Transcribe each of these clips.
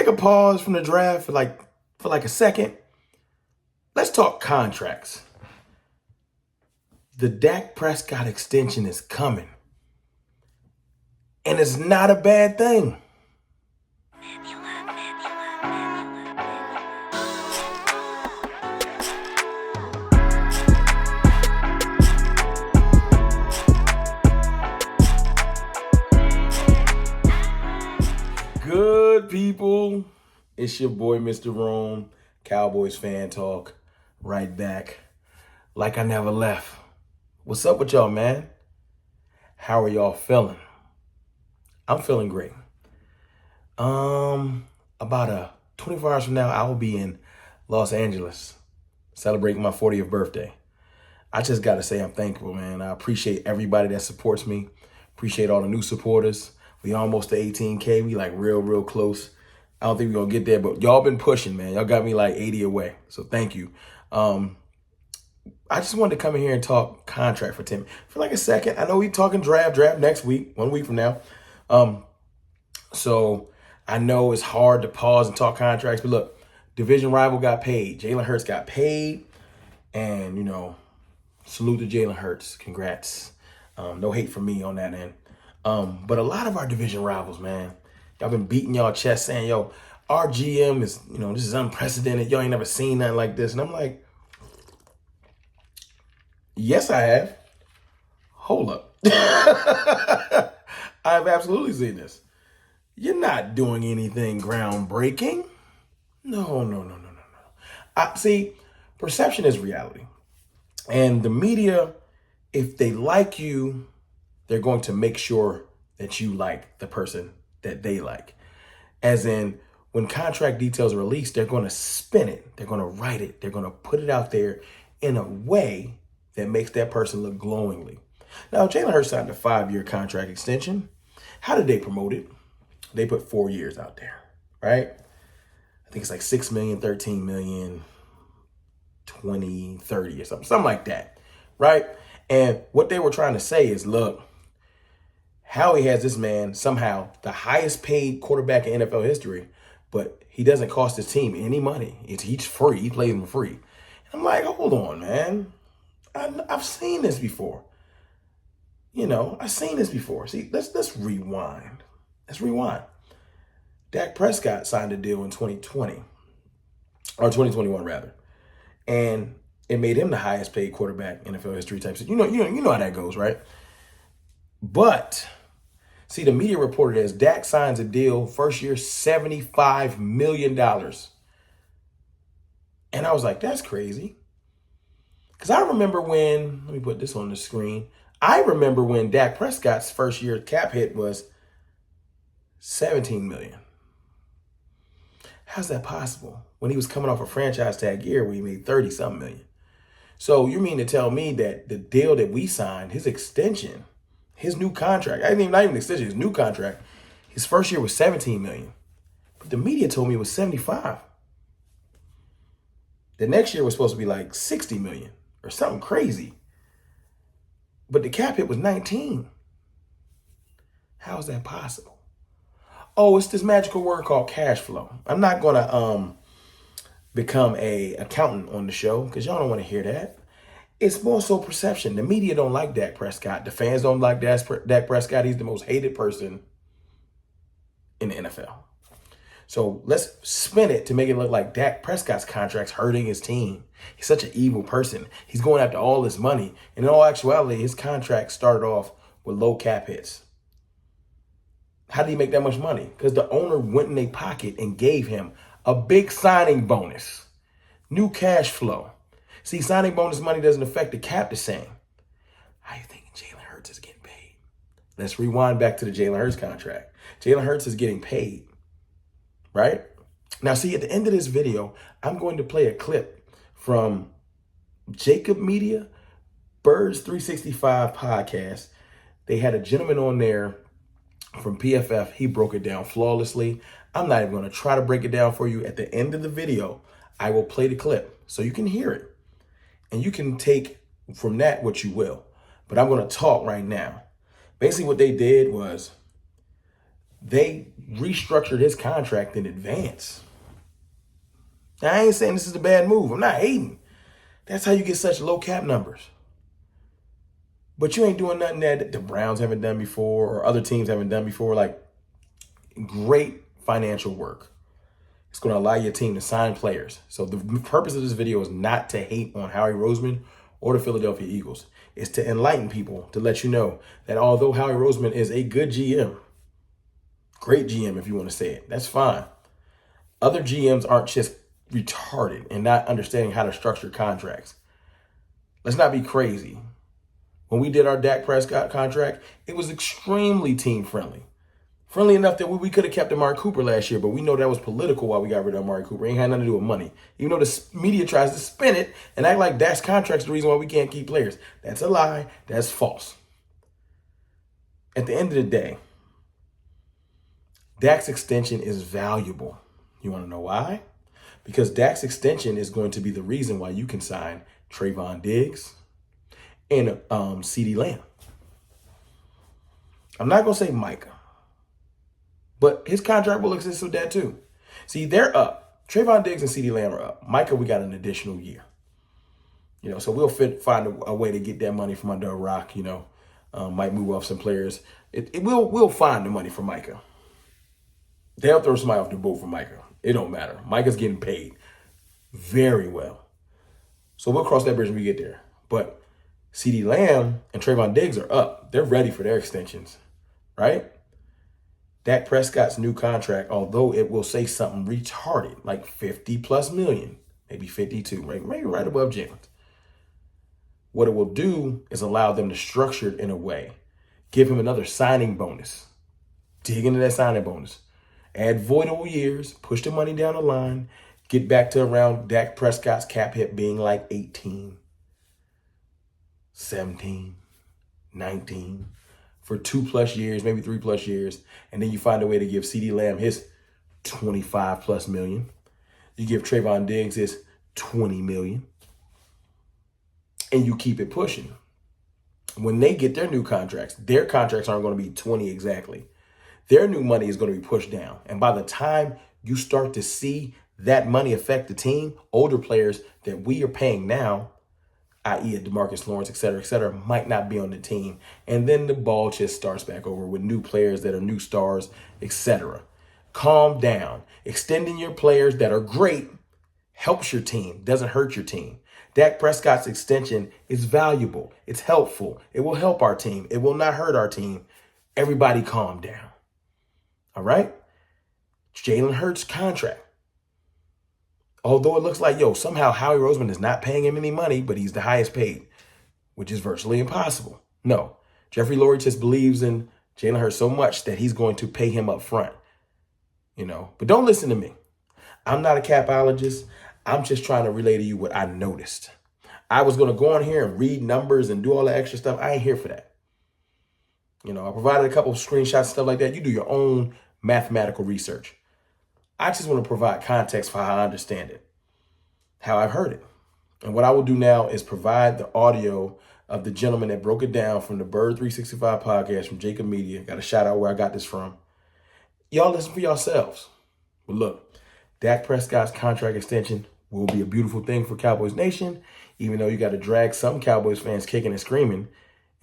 take a pause from the draft for like a second? Let's talk contracts. The Dak Prescott extension is coming. And it's not a bad thing. Good people, it's your boy Mr. Rome, Cowboys fan talk, right back like I never left. What's up with y'all, man? How are y'all feeling? I'm feeling great. About 24 hours from now, I will be in Los Angeles celebrating my 40th birthday. I just got to say I'm thankful, man. I appreciate everybody that supports me. Appreciate all the new supporters. We almost to 18K. We like real close. I don't think we're going to get there, but y'all been pushing, man. Y'all got me like 80 away. So thank you. I just wanted to come in here and talk contract for Tim for like a second. I know we talking draft next week, 1 week from now. So I know it's hard to pause and talk contracts, but look, division rival got paid. Jalen Hurts got paid. And, salute to Jalen Hurts. Congrats. No hate from me on that end. But a lot of our division rivals, man, y'all been beating y'all chest saying, yo, our GM is, this is unprecedented. Y'all ain't never seen nothing like this. And I'm like, yes, I have. Hold up. I've absolutely seen this. You're not doing anything groundbreaking. No. See, perception is reality. And the media, if they like you, they're going to make sure that you like the person that they like. As in, when contract details are released, they're going to spin it. They're going to write it. They're going to put it out there in a way that makes that person look glowingly. Now, Jalen Hurts signed a 5-year contract extension. How did they promote it? They put 4 years out there, right? I think it's like 6 million, 13 million, 20, 30 or something like that, right? And what they were trying to say is, look, Howie has this man somehow the highest paid quarterback in NFL history, but he doesn't cost his team any money. He's free. He plays them free. I'm like, hold on, man. I've seen this before. I've seen this before. See, let's rewind. Let's rewind. Dak Prescott signed a deal in 2020, or 2021 rather, and it made him the highest paid quarterback in NFL history type. You know how that goes, right? But see, the media reported as Dak signs a deal, first year, $75 million. And I was like, that's crazy. Because I remember when, let me put this on the screen. I remember when Dak Prescott's first year cap hit was $17 million. How's that possible? When he was coming off a franchise tag year where he made 30-something million. So you mean to tell me that the deal that we signed, his extension, his new contract, not even extension, his new contract, his first year was 17 million. But the media told me it was 75. The next year was supposed to be like 60 million or something crazy. But the cap hit was 19. How is that possible? Oh, it's this magical word called cash flow. I'm not going to become a accountant on the show because y'all don't want to hear that. It's more so perception. The media don't like Dak Prescott. The fans don't like Dak Prescott. He's the most hated person in the NFL. So let's spin it to make it look like Dak Prescott's contract's hurting his team. He's such an evil person. He's going after all this money. And in all actuality, his contract started off with low cap hits. How did he make that much money? Because the owner went in their pocket and gave him a big signing bonus. New cash flow. See, signing bonus money doesn't affect the cap the same. How you thinking Jalen Hurts is getting paid? Let's rewind back to the Jalen Hurts contract. Jalen Hurts is getting paid, right? Now, see, at the end of this video, I'm going to play a clip from Jacob Media, Birds 365 podcast. They had a gentleman on there from PFF. He broke it down flawlessly. I'm not even going to try to break it down for you. At the end of the video, I will play the clip so you can hear it. And you can take from that what you will. But I'm going to talk right now. Basically what they did was They restructured his contract in advance. Now, I ain't saying this is a bad move. I'm not hating. That's how you get such low cap numbers. But you ain't doing nothing that the Browns haven't done before or other teams haven't done before. Like, great financial work. It's going to allow your team to sign players. So the purpose of this video is not to hate on Howie Roseman or the Philadelphia Eagles. It's to enlighten people, to let you know that although Howie Roseman is a good GM, great GM if you want to say it, that's fine. Other GMs aren't just retarded and not understanding how to structure contracts. Let's not be crazy. When we did our Dak Prescott contract, it was extremely team friendly. Friendly enough that we could have kept Amari Cooper last year, but we know that was political why we got rid of Amari Cooper. It ain't had nothing to do with money. Even though the media tries to spin it and act like Dak's contract's the reason why we can't keep players. That's a lie. That's false. At the end of the day, Dak's extension is valuable. You want to know why? Because Dak's extension is going to be the reason why you can sign Trayvon Diggs and CeeDee Lamb. I'm not going to say Micah, but his contract will exist with that too. See, they're up. Trayvon Diggs and CeeDee Lamb are up. Micah, we got an additional year. So we'll find a way to get that money from under a rock. Might move off some players. We'll find the money for Micah. They'll throw somebody off the boat for Micah. It don't matter. Micah's getting paid very well. So we'll cross that bridge when we get there. But CeeDee Lamb and Trayvon Diggs are up. They're ready for their extensions, right? Dak Prescott's new contract, although it will say something retarded, like 50 plus million, maybe 52, right? Maybe right above Jalen's. What it will do is allow them to structure it in a way. Give him another signing bonus. Dig into that signing bonus. Add voidable years, push the money down the line, get back to around Dak Prescott's cap hit being like 18, 17, 19 for 2+ years, maybe 3+ years. And then you find a way to give CeeDee Lamb his 25+ million. You give Trayvon Diggs his 20 million. And you keep it pushing. When they get their new contracts aren't going to be 20 exactly. Their new money is going to be pushed down. And by the time you start to see that money affect the team, older players that we are paying now, i.e. a DeMarcus Lawrence, et cetera, might not be on the team. And then the ball just starts back over with new players that are new stars, etc. Calm down. Extending your players that are great helps your team, doesn't hurt your team. Dak Prescott's extension is valuable. It's helpful. It will help our team. It will not hurt our team. Everybody calm down. All right? Jalen Hurts' contract. Although it looks like, somehow Howie Roseman is not paying him any money, but he's the highest paid, which is virtually impossible. No. Jeffrey Lurie just believes in Jalen Hurts so much that he's going to pay him up front. But don't listen to me. I'm not a capologist. I'm just trying to relay to you what I noticed. I was going to go on here and read numbers and do all the extra stuff. I ain't here for that. I provided a couple of screenshots and stuff like that. You do your own mathematical research. I just want to provide context for how I understand it, how I've heard it. And what I will do now is provide the audio of the gentleman that broke it down from the Bird 365 podcast from Jacob Media. Got a shout out where I got this from. Y'all listen for yourselves. But look, Dak Prescott's contract extension will be a beautiful thing for Cowboys Nation, even though you got to drag some Cowboys fans kicking and screaming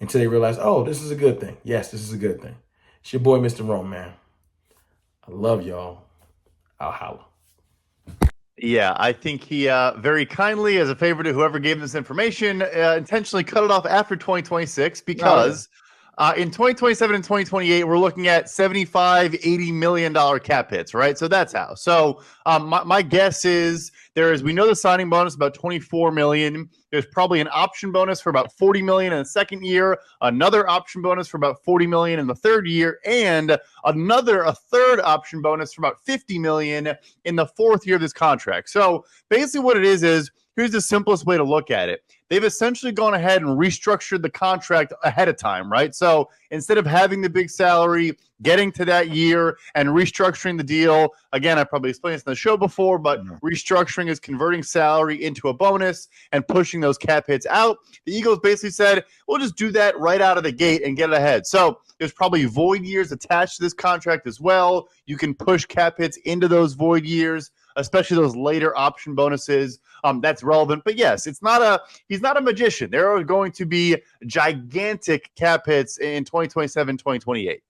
until they realize, this is a good thing. Yes, this is a good thing. It's your boy, Mr. Rome, man. I love y'all. I'll holla. Yeah, I think he very kindly, as a favor to whoever gave this information, intentionally cut it off after 2026 because in 2027 and 2028, we're looking at $75-80 million cap hits, right? So that's how. So my guess is we know the signing bonus about $24 million. There's probably an option bonus for about $40 million in the second year, another option bonus for about $40 million in the third year, and a third option bonus for about $50 million in the fourth year of this contract. So basically what it is here's the simplest way to look at it. They've essentially gone ahead and restructured the contract ahead of time, right? So instead of having the big salary, getting to that year and restructuring the deal, again, I probably explained this in the show before, but restructuring is converting salary into a bonus and pushing those cap hits out. The Eagles basically said, we'll just do that right out of the gate and get it ahead. So there's probably void years attached to this contract as well. You can push cap hits into those void years, especially those later option bonuses. That's relevant. But yes, he's not a magician. There are going to be gigantic cap hits in 2027, 2028.